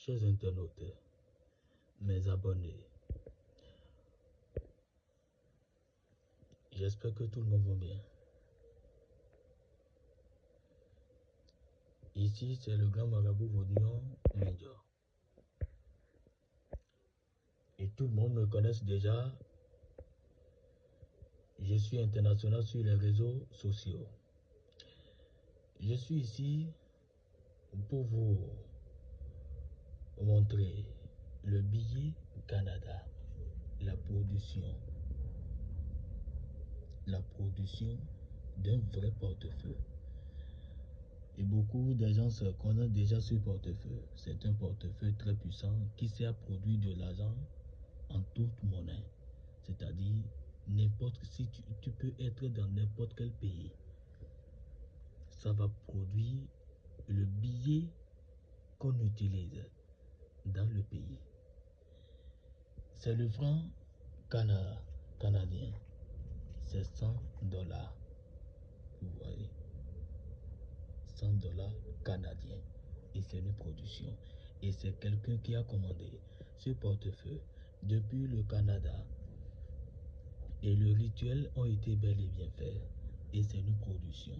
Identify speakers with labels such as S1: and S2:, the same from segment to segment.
S1: Chers internautes, mes abonnés, j'espère que tout le monde va bien. Ici, c'est le grand marabout Vaudillon Mendior. Et tout le monde me connaît déjà. Je suis international sur les réseaux sociaux. Je suis ici pour vous montrer le billet Canada, la production d'un vrai portefeuille. Et beaucoup de gens se connaissent déjà ce portefeuille. C'est un portefeuille très puissant qui sert à produire de l'argent en toute monnaie. C'est-à-dire, si tu peux être dans n'importe quel pays, ça va produire le billet qu'on utilise dans le pays. C'est le franc canadien. C'est 100 $. Vous voyez, 100 $ canadiens. Et c'est une production. Et c'est quelqu'un qui a commandé ce portefeuille depuis le Canada. Et le rituel ont été bel et bien fait. Et c'est une production.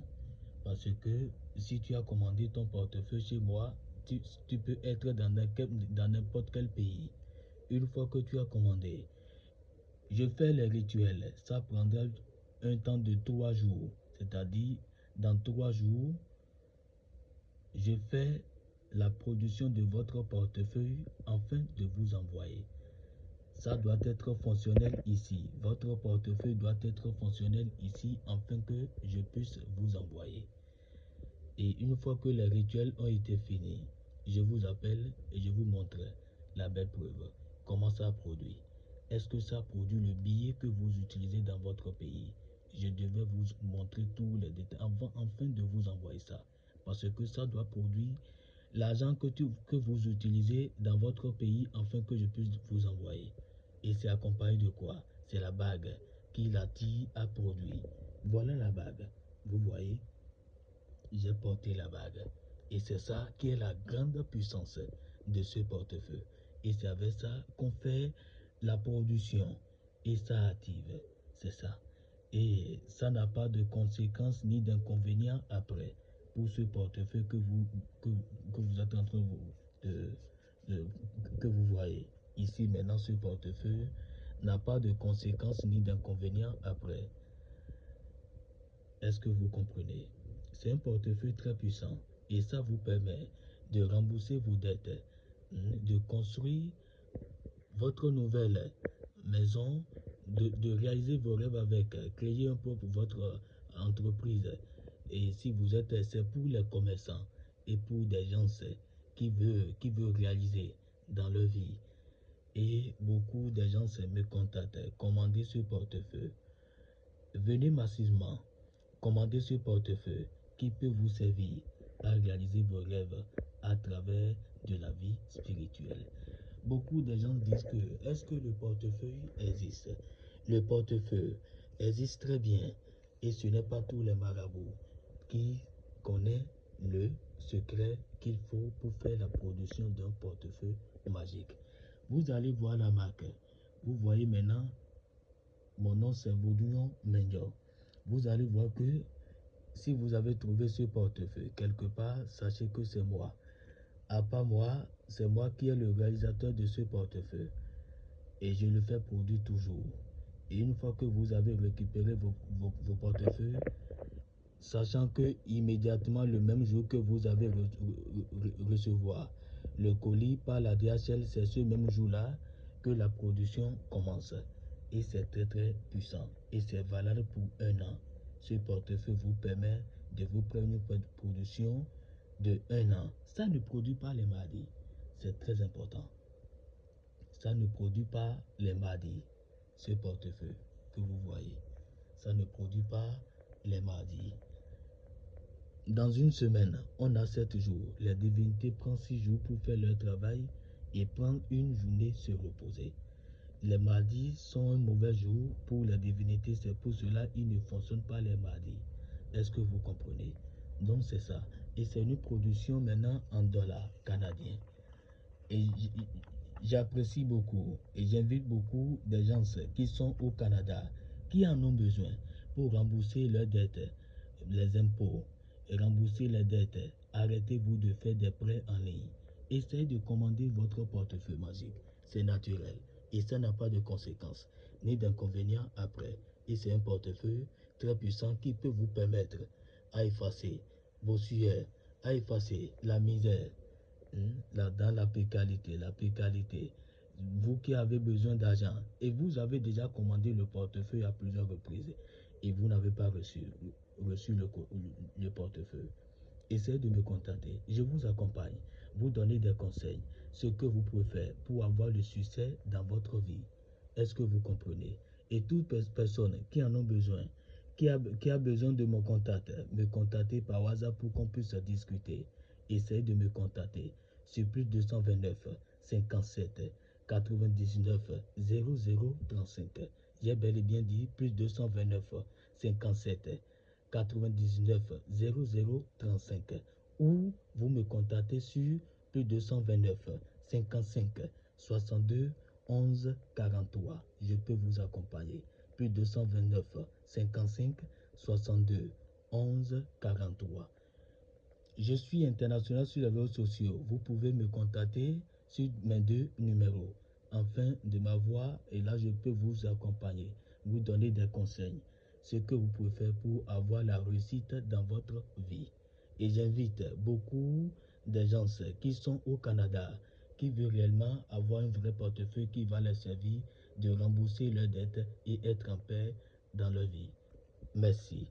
S1: Parce que si tu as commandé ton portefeuille chez moi, tu peux être dans n'importe quel pays. Une fois que tu as commandé, je fais les rituels. Ça prendra un temps de 3 jours. C'est-à-dire, dans 3 jours, je fais la production de votre portefeuille afin de vous envoyer. Ça doit être fonctionnel ici. Votre portefeuille doit être fonctionnel ici afin que je puisse vous envoyer. Et une fois que les rituels ont été finis, je vous appelle et je vous montre la belle preuve. Comment ça produit? Est-ce que ça produit le billet que vous utilisez dans votre pays? Je devais vous montrer tous les détails afin de vous envoyer ça. Parce que ça doit produire l'argent que vous utilisez dans votre pays afin que je puisse vous envoyer. Et c'est accompagné de quoi? C'est la bague qui l'attire à produire. Voilà la bague. Vous voyez? J'ai porté la bague. Et c'est ça qui est la grande puissance de ce portefeuille. Et c'est avec ça qu'on fait la production. Et ça active. C'est ça. Et ça n'a pas de conséquences ni d'inconvénients après pour ce portefeuille que vous êtes en train que vous voyez. Ici maintenant, ce portefeuille n'a pas de conséquences ni d'inconvénients après. Est-ce que vous comprenez? C'est un portefeuille très puissant et ça vous permet de rembourser vos dettes, de construire votre nouvelle maison, de réaliser vos rêves avec, créer un peu pour votre entreprise. Et si vous êtes, c'est pour les commerçants et pour des gens qui veulent réaliser dans leur vie. Et beaucoup de gens me contactent, commandez ce portefeuille. Venez massivement, commandez ce portefeuille qui peut vous servir à réaliser vos rêves à travers de la vie spirituelle. Beaucoup de gens disent que est-ce que le portefeuille existe? Le portefeuille existe très bien et ce n'est pas tous les marabouts qui connaissent le secret qu'il faut pour faire la production d'un portefeuille magique. Vous allez voir la marque. Vous voyez maintenant, mon nom c'est Vaudillon Mendior. Vous allez voir que si vous avez trouvé ce portefeuille quelque part, sachez que c'est moi. À part moi, c'est moi qui est le réalisateur de ce portefeuille. Et je le fais produire toujours. Et une fois que vous avez récupéré vos portefeuilles, sachant que immédiatement le même jour que vous avez recevoir le colis par la DHL, c'est ce même jour-là que la production commence. Et c'est très très puissant. Et c'est valable pour 1 an. Ce portefeuille vous permet de vous prendre une production de 1 an. Ça ne produit pas les mardis. C'est très important. Ça ne produit pas les mardis. Ce portefeuille que vous voyez. Ça ne produit pas les mardis. Dans une semaine, on a 7 jours. Les divinités prennent 6 jours pour faire leur travail et prendre une journée se reposer. Les mardis sont un mauvais jour pour les divinités, c'est pour cela qu'ils ne fonctionnent pas les mardis. Est-ce que vous comprenez? Donc c'est ça. Et c'est une production maintenant en dollars canadiens. Et j'apprécie beaucoup et j'invite beaucoup des gens qui sont au Canada, qui en ont besoin pour rembourser leurs dettes, les impôts, et rembourser les dettes. Arrêtez-vous de faire des prêts en ligne. Essayez de commander votre portefeuille magique. C'est naturel et ça n'a pas de conséquences ni d'inconvénients après. Et c'est un portefeuille très puissant qui peut vous permettre à effacer vos sueurs, à effacer la misère, dans la précarité, vous qui avez besoin d'argent et vous avez déjà commandé le portefeuille à plusieurs reprises et vous n'avez pas reçu le portefeuille, essayez de me contacter. Je vous accompagne, vous donner des conseils, ce que vous pouvez faire pour avoir le succès dans votre vie. Est-ce que vous comprenez? Et toute personne qui en ont besoin, qui a besoin de mon contact, me contacter par WhatsApp pour qu'on puisse discuter. Essayez de me contacter sur plus 229 57 99 0035. J'ai bel et bien dit plus 229 57 99 0035 ou vous me contactez sur plus 229 55 62 11 43. Je peux vous accompagner. Plus 229 55 62 11 43. Je suis international sur les réseaux sociaux. Vous pouvez me contacter sur mes 2 numéros. Afin de m'avoir, et là je peux vous accompagner, vous donner des conseils, ce que vous pouvez faire pour avoir la réussite dans votre vie. Et j'invite beaucoup de gens qui sont au Canada, qui veulent réellement avoir un vrai portefeuille qui va leur servir de rembourser leurs dettes et être en paix dans leur vie. Merci.